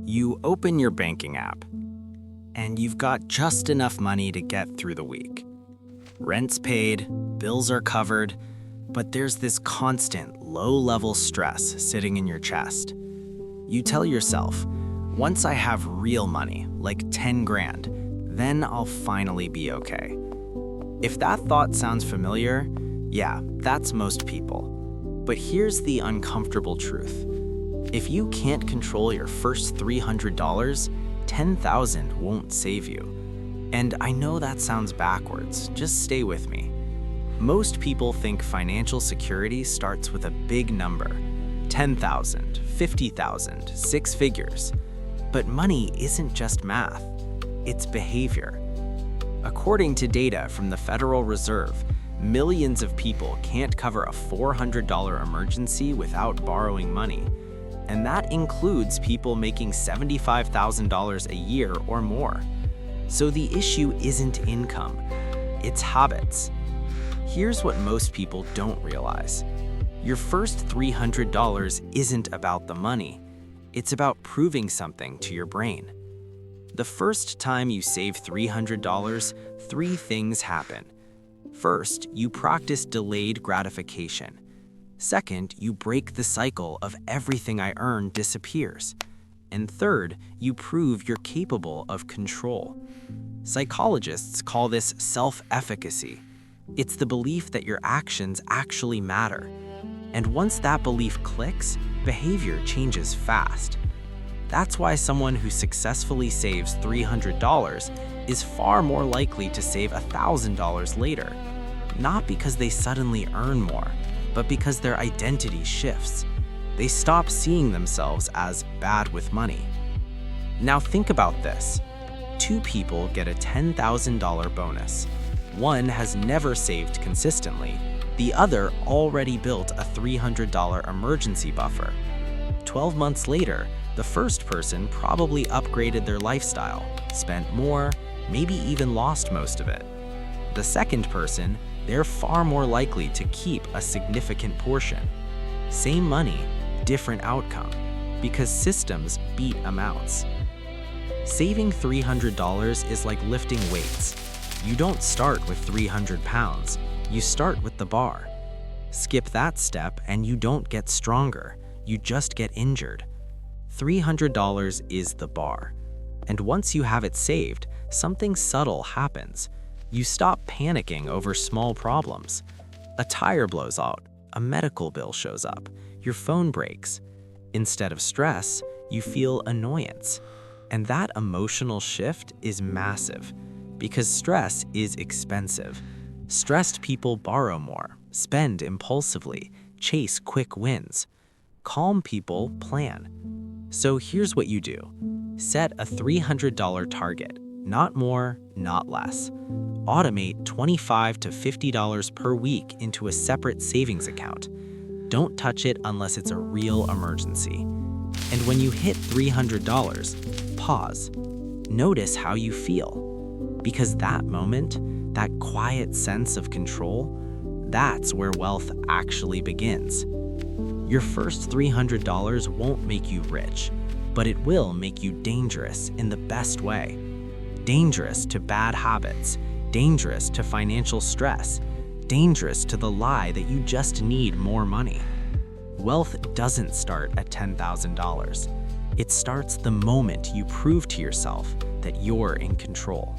You open your banking app, and you've got just enough money to get through the week. Rent's paid, bills are covered, but there's this constant, low-level stress sitting in your chest. You tell yourself, once I have real money, like 10 grand, then I'll finally be okay. If that thought sounds familiar, yeah, that's most people. But here's the uncomfortable truth. If you can't control your first $300, $10,000 won't save you. And I know that sounds backwards, just stay with me. Most people think financial security starts with a big number, 10,000, 50,000, six figures. But money isn't just math, it's behavior. According to data from the Federal Reserve, millions of people can't cover a $400 emergency without borrowing money. And that includes people making $75,000 a year or more. So the issue isn't income, it's habits. Here's what most people don't realize. Your first $300 isn't about the money, it's about proving something to your brain. The first time you save $300, three things happen. First, you practice delayed gratification. Second, you break the cycle of everything I earn disappears. And third, you prove you're capable of control. Psychologists call this self-efficacy. It's the belief that your actions actually matter. And once that belief clicks, behavior changes fast. That's why someone who successfully saves $300 is far more likely to save $1,000 later. Not because they suddenly earn more, but because their identity shifts. They stop seeing themselves as bad with money. Now think about this. Two people get a $10,000 bonus. One has never saved consistently. The other already built a $300 emergency buffer. 12 months later, the first person probably upgraded their lifestyle, spent more, maybe even lost most of it. The second person, they're far more likely to keep a significant portion. Same money, different outcome, because systems beat amounts. Saving $300 is like lifting weights. You don't start with 300 pounds, you start with the bar. Skip that step and you don't get stronger, you just get injured. $300 is the bar. And once you have it saved, something subtle happens. You stop panicking over small problems. A tire blows out, a medical bill shows up, your phone breaks. Instead of stress, you feel annoyance. And that emotional shift is massive, because stress is expensive. Stressed people borrow more, spend impulsively, chase quick wins. Calm people plan. So here's what you do. Set a $300 target, not more, not less. Automate $25 to $50 per week into a separate savings account. Don't touch it unless it's a real emergency. And when you hit $300, pause. Notice how you feel. Because that moment, that quiet sense of control, that's where wealth actually begins. Your first $300 won't make you rich, but it will make you dangerous in the best way. Dangerous to bad habits, dangerous to financial stress, dangerous to the lie that you just need more money. Wealth doesn't start at $10,000. It starts the moment you prove to yourself that you're in control.